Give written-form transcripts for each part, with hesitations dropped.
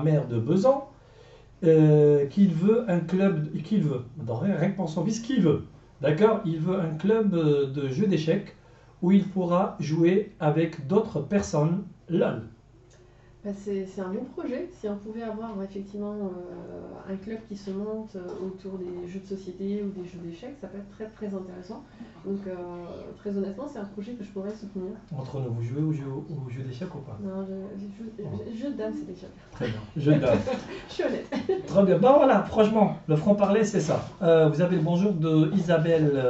Maire de Besançon qu'il veut un club, qu'il veut, rien que pour son fils, qu'il veut. D'accord. Il veut un club de jeux d'échecs où il pourra jouer avec d'autres personnes. LOL. Bah, c'est un bon projet. Si on pouvait avoir effectivement un club qui se monte autour des jeux de société ou des jeux d'échecs, ça peut être très très intéressant. Donc très honnêtement, c'est un projet que je pourrais soutenir. Entre nous, vous jouez au jeu d'échecs ou pas? Non, jeu de dames, c'est déjà. Très bien, jeu de dames. Je suis honnête. Très bien. Bon voilà, franchement, le franc-parler, c'est ça. Vous avez le bonjour de Isabelle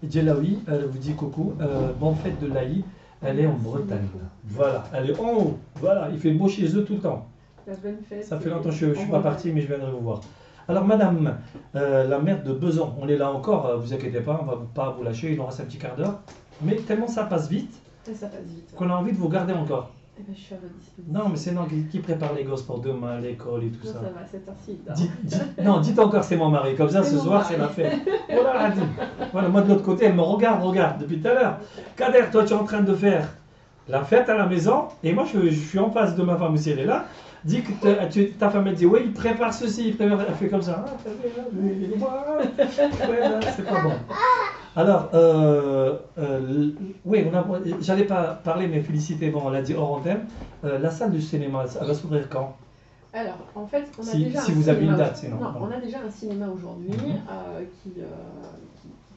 Djelaoui. Elle vous dit coucou. Bonne fête de l'Aïd. Elle est en Bretagne. Voilà, elle est en haut. Voilà, il fait beau chez eux tout le temps. La bonne fête. Ça fait longtemps que je ne suis pas parti, mais je viendrai vous voir. Alors, madame, la maire de Besançon, on est là encore, vous inquiétez pas, on ne va pas vous lâcher, il en reste un petit quart d'heure. Mais tellement ça passe vite, ça passe vite, qu'on a envie de vous garder encore. Eh ben, je suis à votre disposition. Non, mais c'est non qui prépare les gosses pour demain, l'école et tout non, ça. Ça va, c'est ainsi. Non, dites encore c'est mon mari, comme ça ce soir c'est la fête. Voilà, voilà, moi de l'autre côté, elle me regarde depuis tout à l'heure. Kader, toi tu es en train de faire la fête à la maison, et moi je suis en face de ma femme aussi, elle est là. Dis que ta femme elle dit oui, il prépare ceci, il prépare, elle fait comme ça. C'est pas bon. Alors, oui, j'allais pas parler, mais féliciter, bon, on l'a dit hors antenne. La salle du cinéma, elle va s'ouvrir quand? Alors, en fait, on a si, déjà si un vous avez cinéma. une date, sinon. Non, on a déjà un cinéma aujourd'hui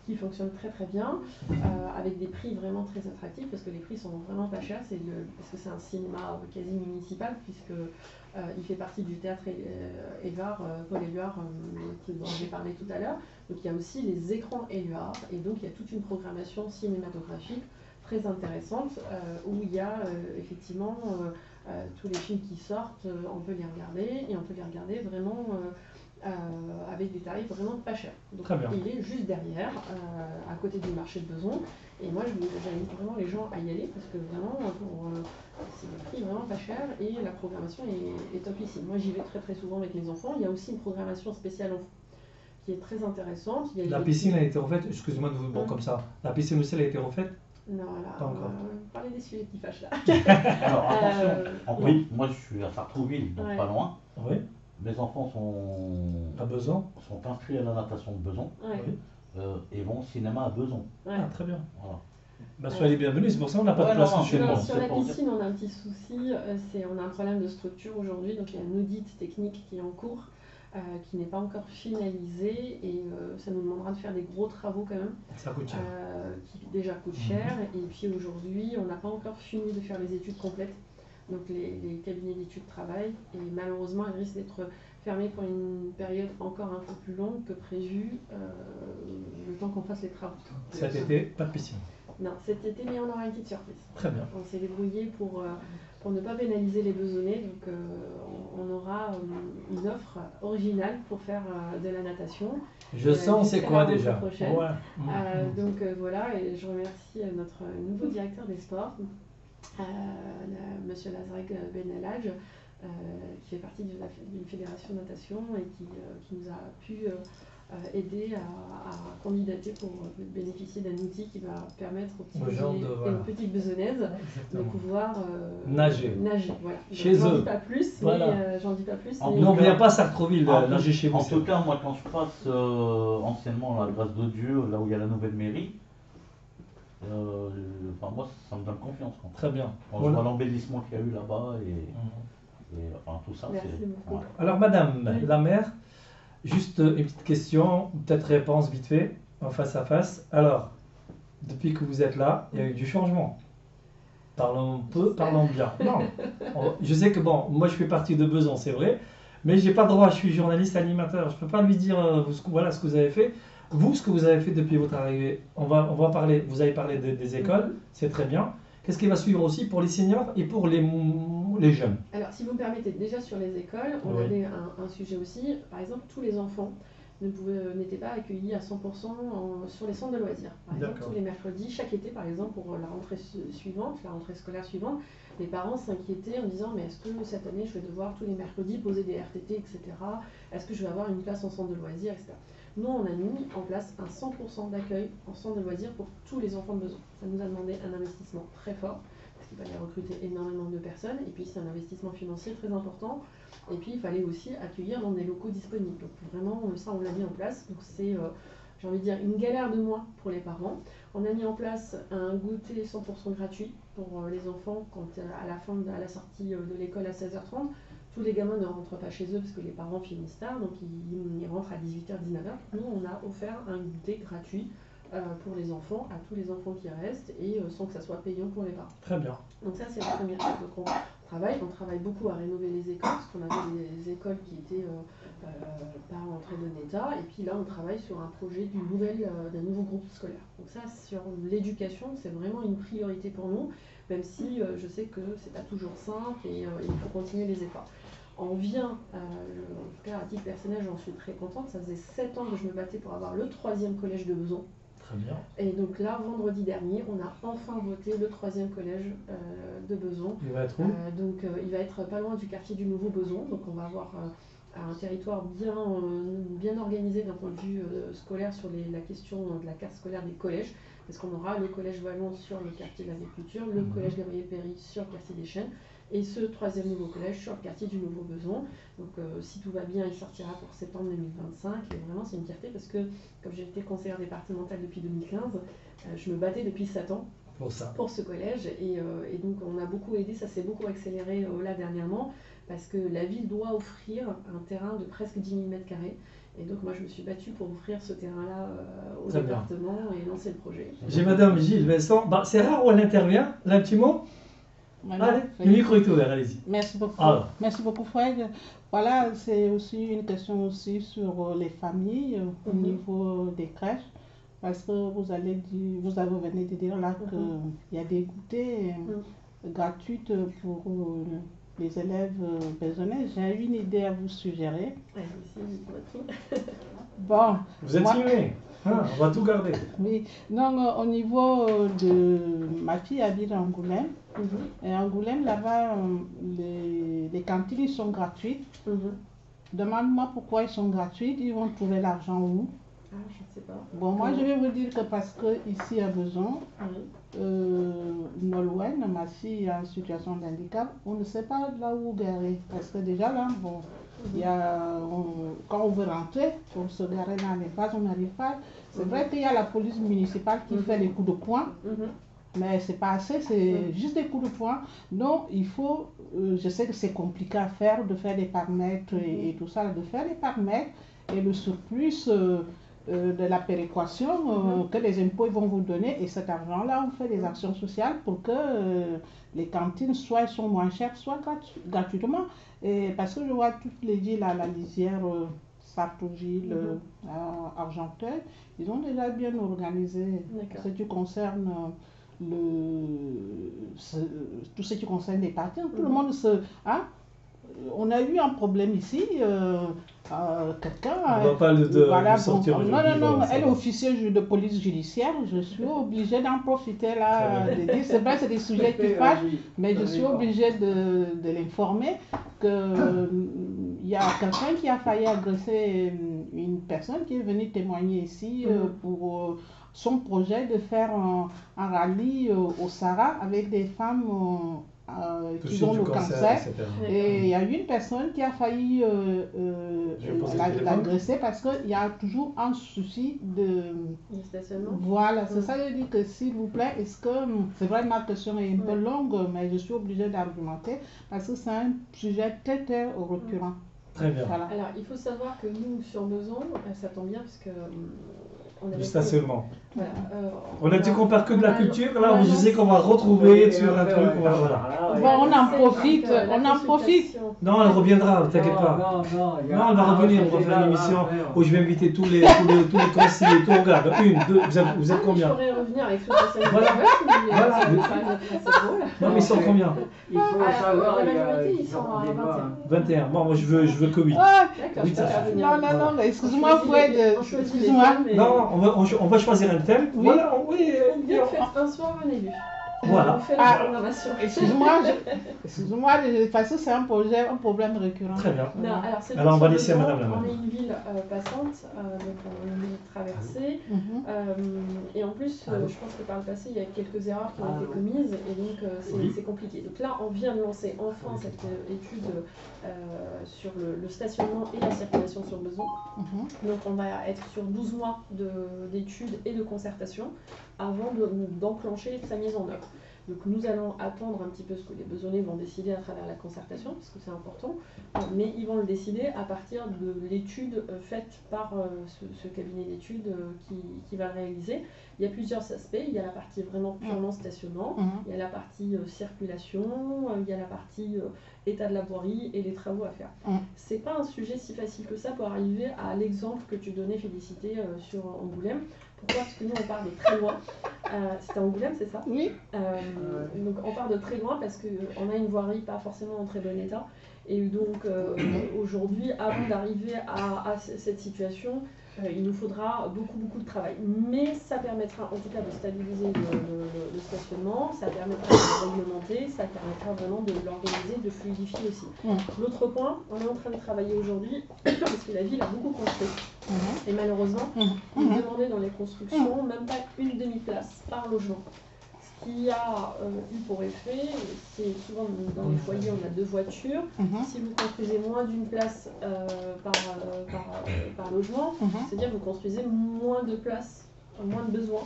qui fonctionne très très bien, avec des prix vraiment très attractifs, parce que les prix sont vraiment pas chers, parce que c'est un cinéma quasi municipal, puisque il fait partie du théâtre Éluard, Paul Éluard, dont j'ai parlé tout à l'heure. Donc il y a aussi les écrans Éluard, et donc il y a toute une programmation cinématographique très intéressante, où il y a effectivement tous les films qui sortent, on peut les regarder, et on peut les regarder vraiment avec des tarifs vraiment pas chers. Donc très bien. il est juste derrière, à côté du marché de Besançon, et moi j'invite vraiment les gens à y aller, parce que vraiment c'est des prix vraiment pas chers, et la programmation est top ici. Moi j'y vais très très souvent avec les enfants. Il y a aussi une programmation spéciale qui est très intéressante. La piscine a été refaite, excusez-moi de vous bon comme ça, la piscine aussi elle a été refaite? Non, là, parler des sujets qui fâchent là. Alors attention, oui, moi je suis à Sartrouville, donc pas loin. Oui. Mes enfants à Besançon, sont inscrits à la natation de Besançon, et vont au cinéma à Besançon. Ah, très bien. Voilà. Bah, soyez les bienvenus, c'est pour ça qu'on n'a pas de place chez nous. Sur la piscine, on a un petit souci, on a un problème de structure aujourd'hui, donc il y a un audit technique qui est en cours, qui n'est pas encore finalisé, et ça nous demandera de faire des gros travaux quand même. Ça coûte cher. Qui déjà coûtent cher, et puis aujourd'hui, on n'a pas encore fini de faire les études complètes. Donc les cabinets d'études travaillent, et malheureusement elles risquent d'être fermées pour une période encore un peu plus longue que prévu, le temps qu'on fasse les travaux. Cet été, pas de piscine? Non, cet été, mais on aura une petite surprise. Très bien. On s'est débrouillé pour ne pas pénaliser les Besançonnais, donc on aura une offre originale pour faire de la natation. Je sens c'est quoi déjà. Ouais. Donc voilà, et je remercie notre nouveau directeur des sports, Monsieur Lazreg Benelhadj, qui fait partie d'une fédération de natation, et qui nous a pu aider à candidater pour bénéficier d'un outil qui va permettre aux petites Besançonnaises de pouvoir nager. Voilà. Chez eux. J'en dis pas plus, mais j'en dis pas plus. Non, mais il n'y a pas Sartrouville, nager chez vous. En tout cas, moi quand je passe anciennement la grâce de Dieu, là où il y a la nouvelle mairie, moi ça me donne confiance. Très bien. Quand je vois l'embellissement qu'il y a eu là-bas, et enfin tout ça. Merci beaucoup. Alors madame la maire, juste une petite question, peut-être réponse vite fait, en face à face. Alors, depuis que vous êtes là, il y a eu du changement. Parlons peu, parlons bien. Non, je sais que bon, moi je fais partie de Besançon, c'est vrai, mais j'ai pas le droit, je suis journaliste animateur, je peux pas lui dire voilà ce que vous avez fait. Vous, ce que vous avez fait depuis votre arrivée, on va parler, vous avez parlé des écoles, c'est très bien. Qu'est-ce qui va suivre aussi pour les seniors et pour les jeunes? Alors, si vous me permettez, déjà sur les écoles, on avait un sujet aussi. Par exemple, tous les enfants n'étaient pas accueillis à 100% sur les centres de loisirs. Par exemple, tous les mercredis, chaque été, par exemple, pour la rentrée suivante, la rentrée scolaire suivante, les parents s'inquiétaient en disant mais est-ce que cette année, je vais devoir tous les mercredis poser des RTT, etc. Est-ce que je vais avoir une place en centre de loisirs, etc. Nous, on a mis en place un 100% d'accueil en centre de loisirs pour tous les enfants de Besançon. Ça nous a demandé un investissement très fort, parce qu'il fallait recruter énormément de personnes, et puis c'est un investissement financier très important. Et puis il fallait aussi accueillir dans des locaux disponibles. Donc vraiment, ça on l'a mis en place. Donc c'est, j'ai envie de dire, une galère de moins pour les parents. On a mis en place un goûter 100% gratuit pour les enfants quand à la sortie de l'école à 16h30. Tous les gamins ne rentrent pas chez eux parce que les parents finissent tard, donc ils rentrent à 18h, 19h. Nous, on a offert un goûter gratuit pour les enfants, à tous les enfants qui restent, et sans que ça soit payant pour les parents. Très bien. Donc ça, c'est la première chose. Donc on travaille beaucoup à rénover les écoles, parce qu'on avait des écoles qui étaient pas en très bon état, et puis là, on travaille sur un projet d'un nouveau groupe scolaire. Donc ça, sur l'éducation, c'est vraiment une priorité pour nous, même si je sais que c'est pas toujours simple et il faut continuer les efforts. On vient, en tout cas à titre personnel, j'en suis très contente. Ça faisait 7 ans que je me battais pour avoir le 3e collège de Besançon. Très bien. Et donc là, vendredi dernier, on a enfin voté le 3e collège de Besançon. Il va être où? Donc il va être pas loin du quartier du Nouveau Besançon. Donc on va avoir un territoire bien organisé d'un point de vue scolaire sur la question de la carte scolaire des collèges. Parce qu'on aura le collège Vallon sur le quartier de l'agriculture, le collège Gabriel-Péry sur le quartier des Chênes, et ce 3e nouveau collège sur le quartier du Nouveau Besançon. Donc si tout va bien, il sortira pour septembre 2025. Et vraiment, c'est une fierté parce que, comme j'ai été conseillère départementale depuis 2015, je me battais depuis 7 ans pour ce collège. Et donc, on a beaucoup aidé, ça s'est beaucoup accéléré là dernièrement, parce que la ville doit offrir un terrain de presque 10 000 m². Et donc, moi, je me suis battue pour offrir ce terrain-là au département et lancer le projet. J'ai Madame Gilles Vincent. Bah, c'est rare où elle intervient. Là, un petit mot. Allez, le micro est ouvert, allez-y. Merci beaucoup. Alors. Merci beaucoup, Fred. Voilà, c'est aussi une question aussi sur les familles au niveau des crèches. Parce que vous venez de dire là qu'il y a des goûters gratuits pour les élèves besonnais. J'ai une idée à vous suggérer. Bon. Vous êtes filmé. On va tout garder. Oui. Donc, au niveau de ma fille habite à Angoulême. Et à Angoulême, là-bas, les cantines ils sont gratuites. Demande-moi pourquoi ils sont gratuites. Ils vont trouver l'argent où? Ah, je ne sais pas. Bon, moi, je vais vous dire que parce que ici à Besançon, Nolwenn, ma fille en situation de handicap, on ne sait pas là où garer. Parce que déjà là, bon, quand on veut rentrer, pour se garer dans l'impasse, on n'arrive pas. C'est vrai qu'il y a la police municipale qui fait les coups de poing, mais c'est pas assez, c'est juste des coups de poing. Donc il faut, je sais que c'est compliqué à faire, de faire des paramètres et tout ça, de faire des paramètres et le surplus de la péréquation que les impôts vont vous donner, et cet argent-là, on fait des actions sociales pour que les cantines sont moins chères, soit gratuitement. Et parce que je vois toutes les villes à la lisière, Sartrouville, Argenteuil, ils ont déjà bien organisé ce qui concerne tout ce qui concerne les parties. Tout le monde se... on a eu un problème ici, quelqu'un... On ne va pas le sortir aujourd'hui. Non, elle est officier de police judiciaire, je suis obligée d'en profiter là, de dire, c'est vrai, c'est des sujets qui fâchent, mais je suis obligée de l'informer qu'il y a quelqu'un qui a failli agresser une personne qui est venue témoigner ici pour son projet de faire un rallye au Sahara avec des femmes qui ont le cancer. Et il y a une personne qui a failli l'agresser parce qu'il y a toujours un souci de stationnement. Voilà, c'est ça que je dis que s'il vous plaît, est-ce que, c'est vrai ma question est un peu longue, mais je suis obligée d'argumenter parce que c'est un sujet très très récurrent. Très bien. Voilà. Alors il faut savoir que nous sur Besançon, ça tombe bien parce que du stationnement. Voilà, on a dit qu'on parle que de la culture, là je sais qu'on va retrouver sur un truc, on en profite, Non, elle reviendra, ne t'inquiète pas. Non, elle va revenir, on va faire une émission où je vais inviter tous les conseillers, tout, regarde, 1, 2, vous êtes combien? Je pourrais revenir avec ce conseil. Voilà. Non mais ils sont combien? Il faut savoir, la majorité ils sont à 21. Bon, moi je veux que 8. Non, mais excuse-moi Fred, excuse-moi. Non, on va choisir un thème. Oui. Voilà, oui. Bien fait, un soir, un élu. Voilà. On fait la programmation. Excuse-moi, parce que c'est un problème récurrent. Très bien. Non, alors, c'est Alors, on va sur laisser le Madame la temps, main. on est une ville passante, donc on est une ville traversée. Et en plus, je pense que par le passé, il y a quelques erreurs qui ont été commises et donc c'est compliqué. Donc là, on vient de lancer enfin cette étude sur le stationnement et la circulation sur besoin. Donc on va être sur 12 mois d'études et de concertation avant d'enclencher sa mise en œuvre. Donc nous allons attendre un petit peu ce que les besonnés vont décider à travers la concertation, parce que c'est important, mais ils vont le décider à partir de l'étude faite par ce cabinet d'études qui va le réaliser. Il y a plusieurs aspects, il y a la partie vraiment purement stationnement, il y a la partie circulation, il y a la partie état de la voirie et les travaux à faire. C'est pas un sujet si facile que ça pour arriver à l'exemple que tu donnais, Félicité, sur Angoulême. Pourquoi? Parce que nous on part de très loin. C'était Angoulême, c'est ça? Oui. Donc on part de très loin parce qu'on a une voirie pas forcément en très bon état. Et donc aujourd'hui, avant d'arriver à cette situation, il nous faudra beaucoup de travail. Mais ça permettra en tout cas de stabiliser le stationnement, ça permettra de le réglementer, ça permettra vraiment de l'organiser, de fluidifier aussi. L'autre point, on est en train de travailler aujourd'hui, parce que la ville a beaucoup construit. Et malheureusement, ils demandaient dans les constructions même pas une demi-place par logement. Ce qui a eu pour effet, c'est souvent dans les foyers on a 2 voitures. Si vous construisez moins d'une place par logement, c'est-à-dire que vous construisez moins de places, moins de besoins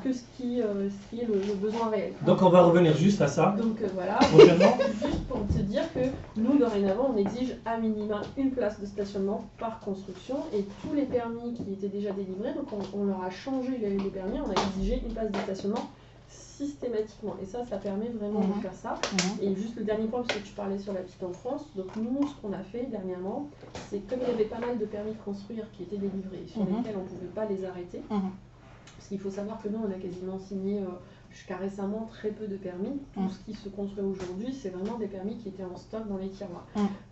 que ce qui est le besoin réel. Donc on va revenir juste à ça. Donc voilà, prochainement. Juste pour te dire que nous, dorénavant, on exige à minima une place de stationnement par construction et tous les permis qui étaient déjà délivrés, donc on leur a changé les permis, on a exigé une place de stationnement systématiquement. Et ça permet vraiment de faire ça. Et juste le dernier point, parce que tu parlais sur la petite enfance, donc nous, ce qu'on a fait dernièrement, c'est comme il y avait pas mal de permis de construire qui étaient délivrés, sur lesquels on ne pouvait pas les arrêter, parce qu'il faut savoir que nous, on a quasiment signé jusqu'à récemment très peu de permis. Tout ce qui se construit aujourd'hui, c'est vraiment des permis qui étaient en stock dans les tiroirs.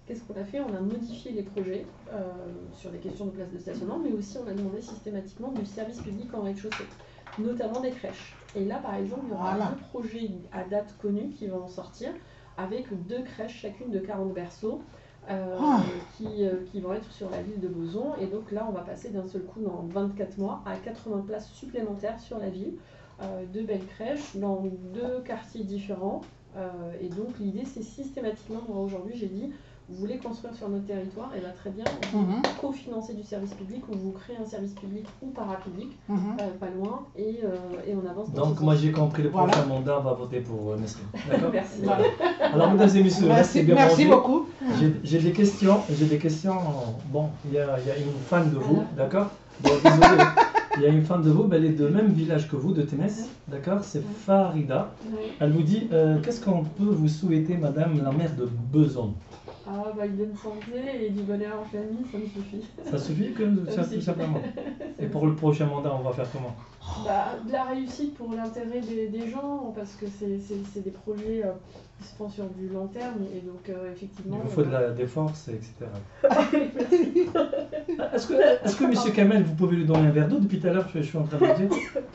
Qu'est-ce qu'on a fait? On a modifié les projets sur des questions de place de stationnement, mais aussi on a demandé systématiquement du service public en rez-de-chaussée, notamment des crèches. Et là, par exemple, il y aura 2 projets à date connus qui vont sortir, avec 2 crèches, chacune de 40 berceaux, qui vont être sur la ville de Besançon. Et donc là, on va passer d'un seul coup, dans 24 mois, à 80 places supplémentaires sur la ville. 2 belles crèches dans 2 quartiers différents. Et donc l'idée, c'est systématiquement, moi aujourd'hui, j'ai dit, vous voulez construire sur notre territoire, et bien très bien, vous cofinancez du service public, ou vous créez un service public ou parapublic, pas loin, et on avance dans Donc moi j'ai compris, le prochain mandat, on va voter pour Nesrine. D'accord? Merci. Voilà. Alors mesdames et messieurs, restez bien Merci rangés. beaucoup. J'ai des questions. Bon, il y a une fan de vous, d'accord? Bon, désolé. Il y a une fan de vous, mais elle est de même village que vous, de Témès, d'accord? C'est Farida. Elle vous dit, qu'est-ce qu'on peut vous souhaiter, madame la maire de Besançon? Une bonne santé et du bonheur en famille, ça me suffit. Ça suffit tout simplement. Et pour le prochain mandat, on va faire comment? De la réussite pour l'intérêt des gens, parce que c'est des projets qui se font sur du long terme, et donc effectivement... Il vous faut des forces, etc. Est-ce que M. Kamel, vous pouvez lui donner un verre d'eau? Depuis tout à l'heure, je suis en train de vous dire.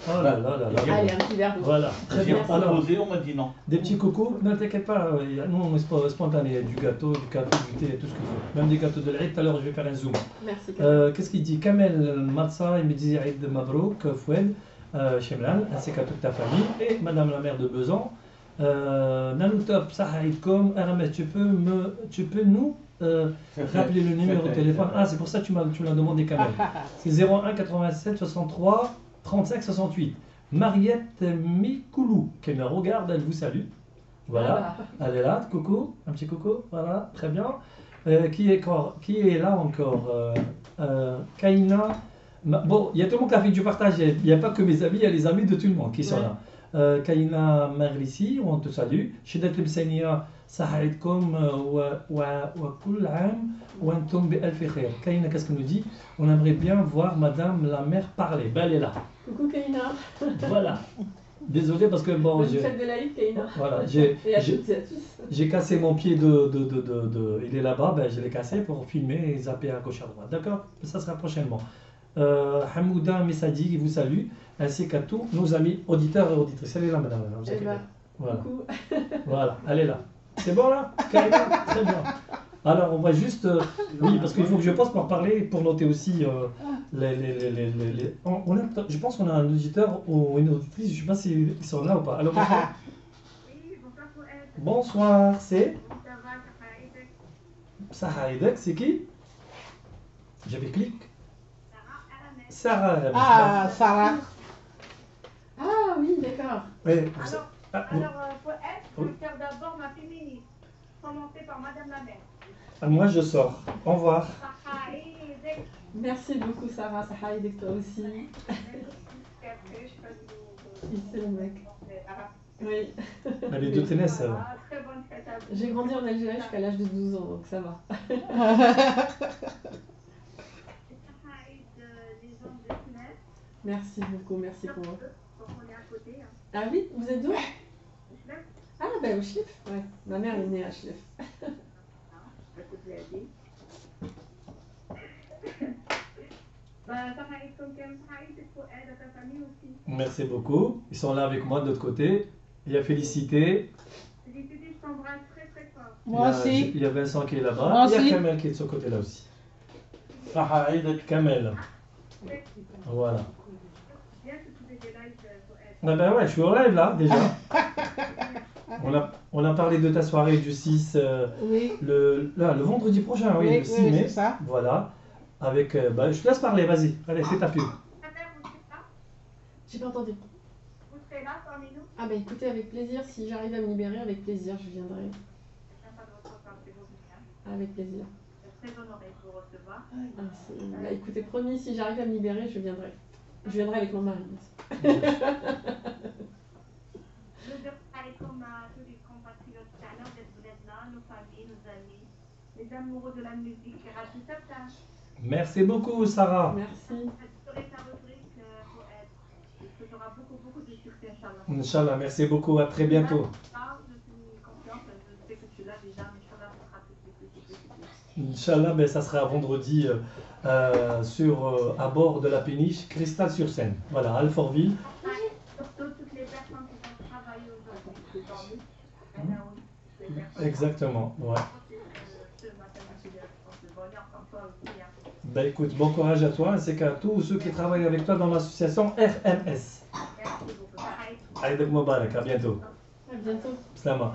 Oh là là là là. Allez, un petit verre d'eau. Voilà, très bien. Alors, on m'a dit non. Des petits cocos, ne t'inquiète pas, nous on est spontané, il y a du gâteau, du café, du thé, tout ce qu'il faut. Même des gâteaux de l'Aïd, tout à l'heure je vais faire un zoom. Merci. Qu'est-ce qu'il dit? Kamel Matsa, il me dit Aïd Mabrouk, Foued, Chemlan, ainsi qu'à toute ta famille, et madame la maire de Besançon. Nanoutop, Sahaïdkom, Aramet, tu peux nous rappeler le numéro de téléphone? Ah, c'est pour ça que tu l'as demandé, Kamel. C'est 01 87 63 35 68. Mariette Mikoulou, qui me regarde, elle vous salue. Voilà, elle est là, coucou, un petit coucou, voilà, très bien. Qui est là encore? Kaina. Bon, il y a tout le monde qui a fait du partage, il n'y a pas que mes amis, il y a les amis de tout le monde qui sont là. Kaina Merlissi, on te salue. Shidat Lebsania, Sahaïdkom, wa kul am, wa antum bi alfi khair. Kaina, qu'est-ce qu'elle nous dit? On aimerait bien voir madame la mère parler. Ben, elle est là. Coucou Kaina. Voilà. Désolé parce que bon. Bonne fête de l'Aïd, Kaina. Voilà, et à toutes et à tous. J'ai cassé mon pied il est là-bas, ben je l'ai cassé pour filmer et zapper à gauche à droite. D'accord? Ça sera prochainement. Hamouda Messadi vous salue, ainsi qu'à tous nos amis auditeurs et auditrices. Salut là, madame. Voilà. Coucou. Voilà, elle est là. C'est bon là Karina. Très bien. Alors, on va juste. Oui, parce qu'il faut que je passe pour parler, pour noter aussi je pense qu'on a un auditeur ou une auditrice, je ne sais pas s'ils sont là ou pas. Alors, bonsoir. Oui, bonsoir Fouad. Bonsoir, c'est Ça va, Sahaïdek. Sahaïdek, c'est qui? J'avais clic. Sarah Aramet. Sarah. Ah, Sarah. Ah oui, d'accord. Oui, Alors, Fouad, je vais faire d'abord ma féministe. Commencer par Madame la Mère. moi je sors. Au revoir. Sahaïdek. Merci beaucoup Sarah, Sarah et toi aussi. Après, je passe Il c'est le mec. Arabe. Oui. Elle est de tennis. Voilà, très bonne fête à vous. J'ai grandi en Algérie jusqu'à l'âge de 12 ans, donc ça va. C'est Sahaïd, les gens de Tunis. Merci beaucoup, merci pour moi. Donc on est à côté. Hein. Ah oui, vous êtes d'où? Je laisse, Ah ben au Chlif. Ouais, ma mère est née à Chlif. à côté de la vie. Sahaïd, comme Sahaïd, il faut aider à ta famille aussi. Merci beaucoup. Ils sont là avec moi de l'autre côté. Il y a Félicité. Félicité, je t'embrasse très très fort. Moi aussi. Il y a Vincent qui est là-bas. Moi Il y a aussi. Kamel qui est de ce côté-là aussi. Kamel. Voilà. Bien que tu fais des lives, Fouad. Ah ben ouais, je suis au live là déjà. On a parlé de ta soirée du 6, Oui. le vendredi prochain, oui, le 6 oui, mai. c'est ça. Voilà. Avec, je te laisse parler, vas-y. Allez, fais ta pub. Ta mère, vous serez là? J'ai pas entendu. Vous serez là parmi nous? Ah bah écoutez, avec plaisir, si j'arrive à me libérer, avec plaisir, je viendrai. C'est sympa de votre part, c'est beau, bien. Avec plaisir. Je suis très honorée de vous recevoir. Bah écoutez, promis, si j'arrive à me libérer, je viendrai. Je viendrai avec mon mari. Je veux parler comme à tous les compatriotes canards, vous êtes là, nos familles, nos amis, les amoureux de la musique, Radio Tapta. Merci beaucoup, Sarah. Merci. Sur ta rubrique, Fouad. Et tu auras beaucoup de succès, Inch'Allah. Inch'Allah, merci beaucoup. À très bientôt. Je suis confiante, je sais que tu l'as déjà, mais Inch'Allah, ça sera plus. Inch'Allah, ben, ça sera vendredi à bord de la péniche Cristal sur Seine. Voilà, à Alfortville. Surtout toutes les personnes qui vont travailler aujourd'hui, c'est tant mieux. Exactement, ouais. Ce matin, je suis de bonheur comme toi aussi. Hein. Ben écoute, bon courage à toi ainsi qu'à tous ceux qui travaillent avec toi dans l'association RMS. Merci beaucoup. Aïdak Moubarak, à bientôt. À bientôt. Slama.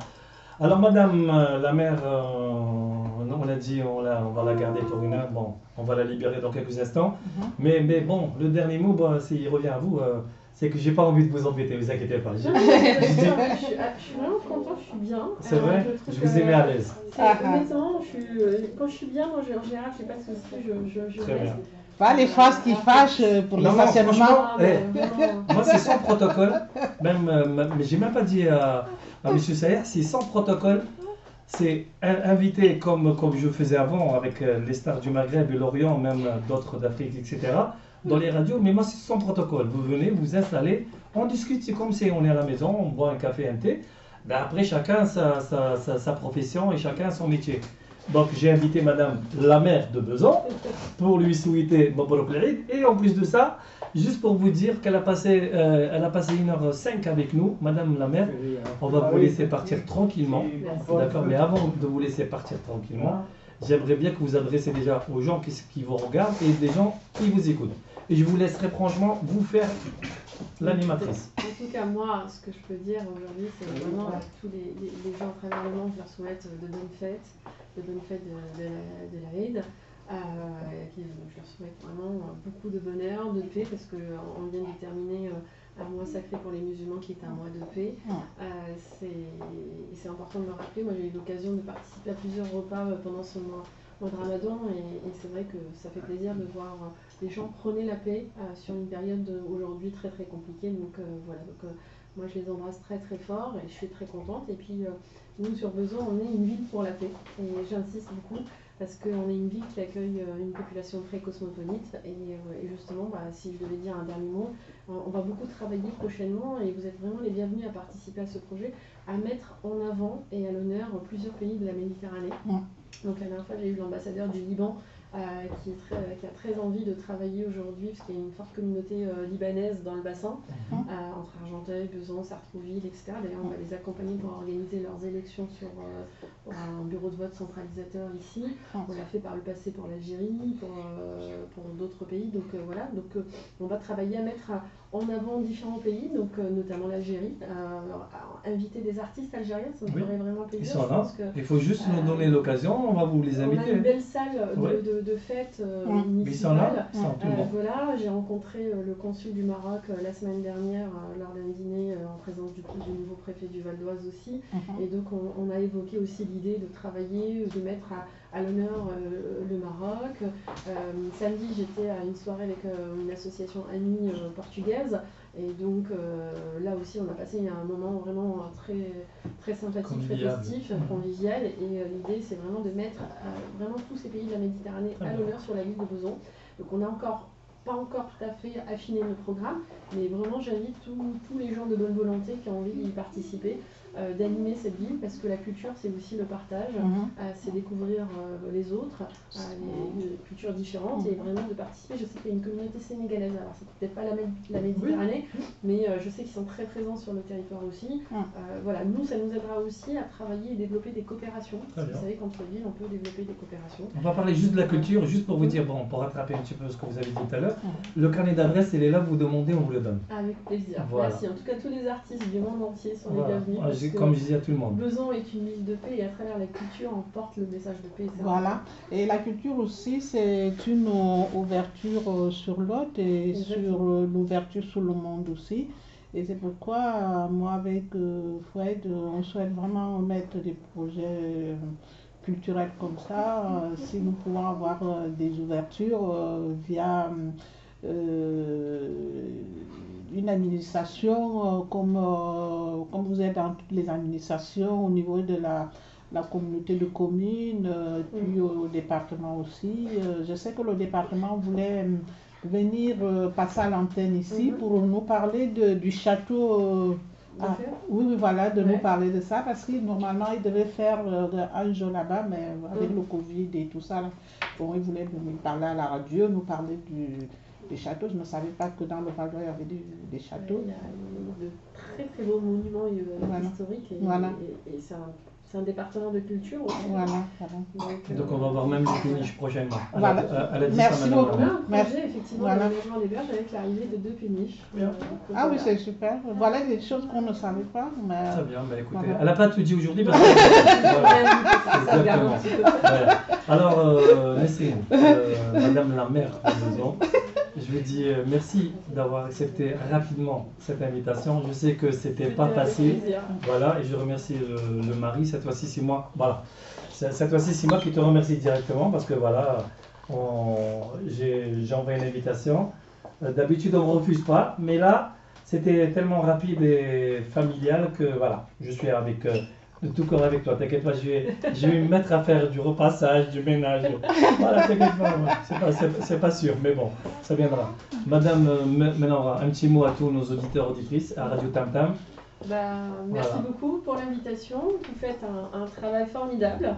Alors madame la mère, on a dit on va la garder pour une heure, bon, on va la libérer dans quelques instants. Mais bon, le dernier mot, s'il revient à vous, c'est que j'ai pas envie de vous embêter, vous inquiétez pas. Je suis vraiment contente, je suis bien. C'est vrai, trouve je vous que- ai mis à l'aise. Honnêtement, quand je suis bien, moi, en général, je sais pas de soucis, je Très reste. bien. Pas les faces qui fâchent pour Non, les non, stationnements. franchement, Ah, mais vraiment. Moi, c'est sans protocole. Mais j'ai même pas dit à M. Sayer, c'est sans protocole. C'est invité comme je faisais avant avec les stars du Maghreb et l'Orient, même d'autres d'Afrique, etc. Dans les radios. Mais moi, c'est sans protocole. Vous venez, vous installez, on discute. C'est comme si on est à la maison, on boit un café, un thé. Ben après, chacun sa profession et chacun son métier. Donc j'ai invité Madame la mère de Besançon pour lui souhaiter Mabrouk l'Aïd. Et en plus de ça, juste pour vous dire qu'elle a passé 1h05 avec nous, Madame la mère. On va vous laisser partir tranquillement. D'accord, mais avant de vous laisser partir tranquillement, j'aimerais bien que vous adressez déjà aux gens qui vous regardent et des gens qui vous écoutent. Et je vous laisserai franchement vous faire l'animatrice. En tout cas, moi, ce que je peux dire aujourd'hui, c'est vraiment à tous les gens à travers le monde, je leur souhaite de bonnes fêtes de l'Aïd. Je leur souhaite vraiment beaucoup de bonheur, de paix, parce qu'on vient de terminer un mois sacré pour les musulmans qui est un mois de paix. C'est important de le rappeler. Moi, j'ai eu l'occasion de participer à plusieurs repas pendant ce mois de Ramadan, et c'est vrai que ça fait plaisir de voir les gens prôner la paix sur une période aujourd'hui très très compliquée. Donc voilà, moi je les embrasse très très fort et je suis très contente. Et puis nous sur Besançon, on est une ville pour la paix, et j'insiste beaucoup parce qu'on est une ville qui accueille une population très cosmopolite, et justement, si je devais dire un dernier mot, on va beaucoup travailler prochainement, et vous êtes vraiment les bienvenus à participer à ce projet, à mettre en avant et à l'honneur plusieurs pays de la Méditerranée. Donc la dernière fois, j'ai eu l'ambassadeur du Liban qui a très envie de travailler aujourd'hui, parce qu'il y a une forte communauté libanaise dans le bassin, entre Argenteuil, Besançon, Sartrouville, etc. D'ailleurs, on va les accompagner pour organiser leurs élections pour un bureau de vote centralisateur ici. On l'a fait par le passé pour l'Algérie, pour d'autres pays. Donc voilà, on va travailler à mettre en avant différents pays, donc notamment l'Algérie, inviter des artistes algériens, ça me ferait vraiment plaisir. Ils sont là. Il faut juste nous donner l'occasion, on va vous les inviter. On a une belle salle de fête municipale. Ils sont là, tout le monde. Voilà, j'ai rencontré le consul du Maroc la semaine dernière lors d'un dîner en présence du nouveau préfet du Val d'Oise aussi. Et donc on a évoqué aussi l'idée de travailler, de mettre à l'honneur le Maroc. Samedi, j'étais à une soirée avec une association amie portugaise. Et donc là aussi, on a passé un moment vraiment très sympathique, convivial. très festif, convivial. Et l'idée, c'est vraiment de mettre vraiment tous ces pays de la Méditerranée à l'honneur sur la ville de Besançon. Donc on n'a pas encore tout à fait affiné le programme, mais vraiment j'invite tous les gens de bonne volonté qui ont envie d'y participer, d'animer cette ville, parce que la culture c'est aussi le partage, c'est découvrir les autres, les cultures différentes, et vraiment de participer. Je sais qu'il y a une communauté sénégalaise, alors c'est peut-être pas la Méditerranée, mais je sais qu'ils sont très présents sur le territoire aussi. Voilà, nous ça nous aidera aussi à travailler et développer des coopérations. Vous savez qu'entre villes on peut développer des coopérations. On va parler juste de la culture, juste pour vous dire, bon, pour rattraper un petit peu ce que vous avez dit tout à l'heure, le carnet d'adresse, il est là, vous demandez, on vous le donne. Avec plaisir. Voilà. Merci. En tout cas, tous les artistes du monde entier sont les bienvenus. Comme je dis à tout le monde. Besançon est une ville de paix et à travers la culture, on porte le message de paix. Voilà. Et la culture aussi, c'est une ouverture sur l'autre et sur l'ouverture sur le monde aussi. Et c'est pourquoi, moi, avec Fred, on souhaite vraiment mettre des projets culturels comme ça, si nous pouvons avoir des ouvertures via une administration comme vous êtes dans toutes les administrations au niveau de la communauté de communes, puis au département aussi. Je sais que le département voulait venir passer à l'antenne ici pour nous parler du château. Oui, voilà, de nous parler de ça, parce que normalement, il devait faire un jour là-bas, mais avec le Covid et tout ça, là, bon, il voulait venir parler à la radio, nous parler des châteaux. Je ne savais pas que dans le Val d'Oise, il y avait des châteaux. Il y a de très très beaux monuments historiques, et c'est un département de culture aussi. Voilà. Donc on va voir même les péniches prochainement. Voilà. Merci beaucoup. On a un projet effectivement d'aménagement des berges avec l'arrivée de 2 péniches. Oui, c'est super. Voilà des choses qu'on ne savait pas. Mais... Très bien, écoutez, elle n'a pas tout dit aujourd'hui parce que... Exactement. Voilà. Alors, Nesrine, Madame la maire de Besançon, je vous dis merci d'avoir accepté rapidement cette invitation. Je sais que c'était pas facile. Voilà, et je remercie le mari. Cette fois-ci, c'est moi. Voilà. Cette fois-ci, c'est moi qui te remercie directement parce que voilà, j'ai envoyé une invitation. D'habitude, on ne refuse pas, mais là, c'était tellement rapide et familial que voilà, je suis avec de tout cœur avec toi. T'inquiète pas, je vais me mettre à faire du repassage, du ménage. Voilà, t'inquiète pas, c'est pas sûr, mais bon, ça viendra. Madame, maintenant, un petit mot à tous nos auditeurs auditrices à Radio Tam Tam. Merci beaucoup pour l'invitation. Vous faites un travail formidable.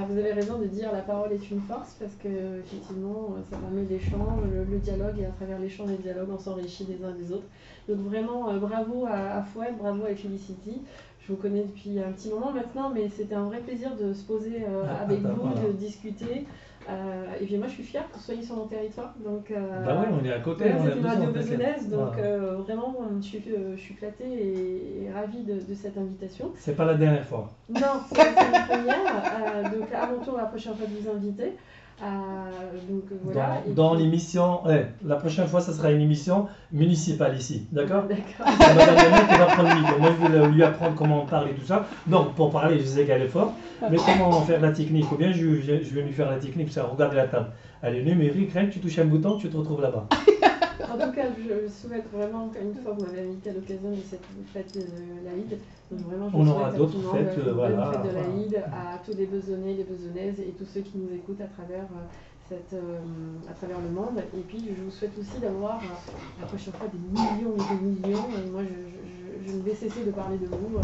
Vous avez raison de dire la parole est une force, parce que effectivement ça permet l'échange, le dialogue, et à travers l'échange et le dialogue on s'enrichit des uns des autres. Donc vraiment bravo à Fouad, bravo à Felicity. Je vous connais depuis un petit moment maintenant, mais c'était un vrai plaisir de se poser avec vous, de discuter. Et puis moi je suis fière que vous soyez sur mon territoire. Donc, oui, on est à côté. Voilà, c'est une radio besançonnaise, donc vraiment je suis flattée et ravie de cette invitation. C'est pas la dernière fois. Non, c'est la première. Donc à mon tour la prochaine fois de vous inviter. Donc, voilà. Dans l'émission, la prochaine fois, ça sera une émission municipale ici, d'accord? D'accord. C'est Madame la maire qui va prendre le micro. Moi, je vais lui apprendre comment parler, tout ça. Donc, pour parler, je sais qu'elle est forte, mais comment faire la technique? Ou bien, je vais lui faire la technique, ça, regardez la table. Elle est numérique, rien que tu touches un bouton, tu te retrouves là-bas. En tout cas, je souhaite vraiment, encore une fois, vous m'avez invité à l'occasion de cette fête de l'Aïd. Donc vraiment, je on souhaite aura d'autres fêtes, une voilà. bonne fête de l'Aïd à tous les Besançonnais, les Besançonnaises et tous ceux qui nous écoutent à travers le monde. Et puis, je vous souhaite aussi d'avoir la prochaine fois des millions et des millions. Et moi, je ne vais cesser de parler de vous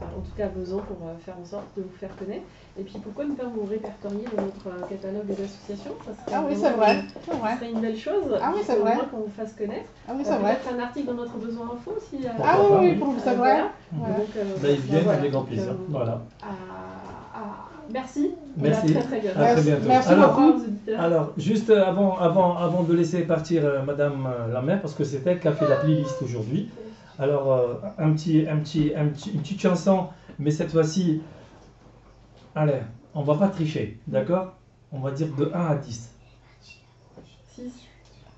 en tout cas à Besançon, pour faire en sorte de vous faire connaître. Et puis pourquoi ne pas vous répertorier dans notre catalogue des associations? Ça serait Ah oui, vraiment c'est vrai. ça serait une belle chose. Ah oui, c'est Au vrai. moins qu'on vous fasse connaître. Ah oui, c'est vrai. Peut-être un article dans notre besoin info aussi. Ah Pourquoi oui, pas, oui, oui. c'est vrai. Voilà. Ouais. Donc, Bah, ils viennent voilà. avec grand plaisir. Donc, Voilà. merci. Merci. Et à très bientôt. À très bientôt. Merci Alors, Au revoir aux auditeurs. Alors, juste avant de laisser partir Madame la maire, parce que c'est elle qui a fait la playlist aujourd'hui. Alors, une petite chanson, mais cette fois-ci, allez, on va pas tricher, d'accord? On va dire de 1 à 10. 6.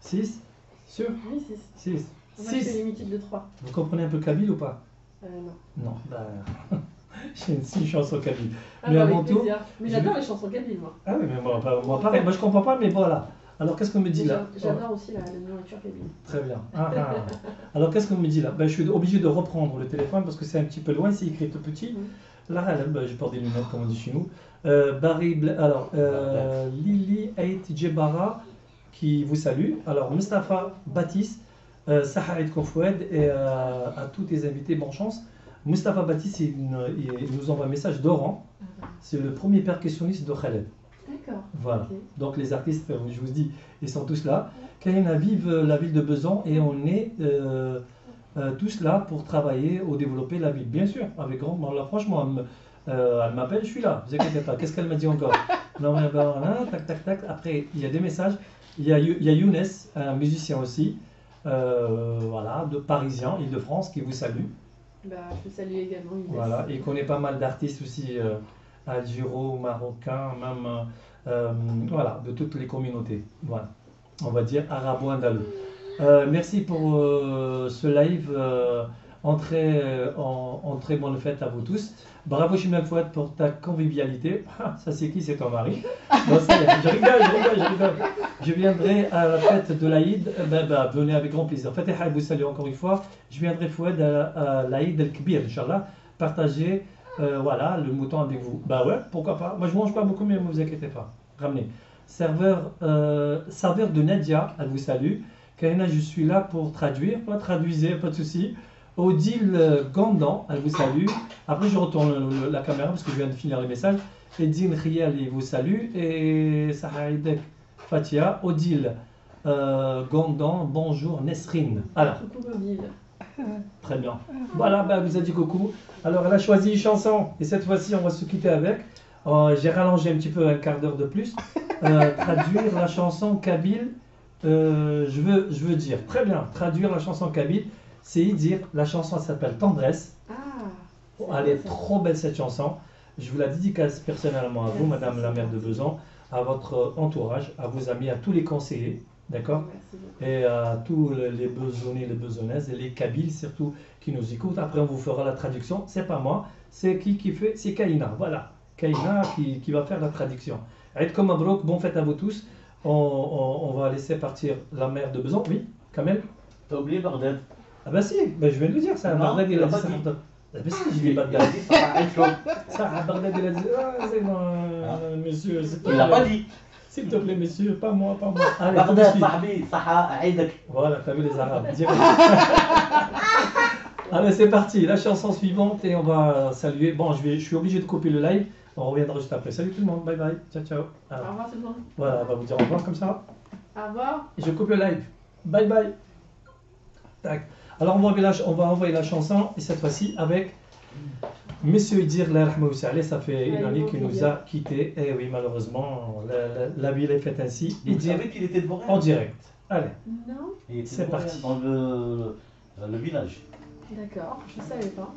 6? Sûr? Oui, 6. 6. Moi, je fais 6. les multiples de 3. Vous comprenez un peu kabyle ou pas? Non. Non, bah, j'ai une chanson kabyle. Ah, Mais bah, avant avec tout, plaisir. Mais je j'adore vais- les chansons kabyles, moi. Ah oui, mais moi pareil, moi je comprends pas, mais voilà. Alors qu'est-ce qu'on me dit là? J'adore aussi la nourriture kabyle. Très bien. Ah, ah. Alors qu'est-ce qu'on me dit là? Ben, je suis obligé de reprendre le téléphone parce que c'est un petit peu loin, c'est écrit tout petit. Là, ben, je porte des lunettes comme on dit chez nous. Alors, Lili Ait Djebara qui vous salue. Alors, Mustafa Baptiste, Saha Eid Kofoued et à tous tes invités, bonne chance. Mustafa Baptiste, il nous envoie un message d'Oran. C'est le premier percussionniste de Khaled. D'accord. Voilà. Ok. Donc les artistes, je vous dis, ils sont tous là. Karina vive la ville de Besançon et on est tous là pour travailler au développer la ville. Bien sûr, avec grand. Là, franchement, elle m'appelle, je suis là. Ne vous inquiétez pas. Qu'est-ce qu'elle m'a dit encore? Non, mais tac, tac, tac. Après, il y a des messages. Il y a Younes, un musicien aussi, voilà, de Parisien, Île-de-France, qui vous salue. Bah, je salue également Inès. Voilà, il connaît pas mal d'artistes aussi, algéro, marocains, même voilà, de toutes les communautés. Voilà, on va dire arabo-andalou. Merci pour ce live. En très bonne fête à vous tous. Bravo Chimel Fouad pour ta convivialité. Ah, ça c'est qui? C'est ton mari. Non, ça y est, je rigole. Je viendrai à la fête de l'Aïd. Venez avec grand plaisir. Fatiha vous salue encore une fois. Je viendrai Fouad à l'Aïd El-Kbir, Inch'Allah, partager voilà, le mouton avec vous. Bah ouais, pourquoi pas. Moi je mange pas beaucoup, mais ne vous inquiétez pas. Ramenez. Serveur de Nadia, elle vous salue. Karina, je suis là pour traduire. Pas traduisez, pas de souci. Odile Gandan, elle vous salue. Après, je retourne la caméra parce que je viens de finir les messages. Edine Riel, il vous salue. Et Sahaïdek Fatia, Odile Gandan, bonjour Nesrine. Alors, Coucou Odile. très bien. Voilà, elle vous a dit coucou. Alors, elle a choisi une chanson. Et cette fois-ci, on va se quitter avec. J'ai rallongé un petit peu un quart d'heure de plus. Traduire la chanson kabyle. Je veux dire, très bien, traduire la chanson kabyle. C'est dire, la chanson s'appelle Tendresse. Ah. Elle est trop belle cette chanson. Je vous la dédicace personnellement à vous, Madame la maire de Besançon, à votre entourage, à vos amis, à tous les conseillers, d'accord? Merci beaucoup. Et à tous les Besonnais, les Besonnaises et les Kabyles surtout qui nous écoutent. Après, on vous fera la traduction. C'est pas moi, c'est qui fait? C'est Kaina. Voilà, Kaina qui va faire la traduction. Aïd comme Mabrouk, bonne fête à vous tous. On va laisser partir la maire de Besançon. Oui, Kamel? T'as oublié Bagdad. Ah bah si, bah je viens de le dire ça. Non, Bagdad, il a il a dit pas ça. dit. Ah bah si, je dis Il a Bagdad. dit ça à Aïd. Ça, à Bagdad, il a dit. Ah, c'est non, monsieur, s'il te Il l'a plaît. pas dit. S'il te plaît, monsieur, pas moi, pas moi. Allez, tout de Bagdad, suite. صاحبي صحة عيدك. Voilà, t'as vu les Arabes. Direct. Allez, c'est parti. La chanson suivante et on va saluer. Bon, je suis obligé de couper le live. On reviendra juste après. Salut tout le monde. Bye bye. Ciao, ciao. Au Alors, revoir tout le monde. voilà, on va vous dire au revoir comme ça. Au revoir. Et je coupe le live. Bye bye. Tac. Alors on va envoyer la chanson et cette fois-ci avec Monsieur Idir Larahmaoussaleh. Ça fait une année qu'il nous a quittés. Et oui, malheureusement, la vie est faite ainsi. Vous Idir savez qu'il était de Bourg. en direct. Allez, Non. Il était C'est de Bourg, parti. dans le village. D'accord. Je savais pas.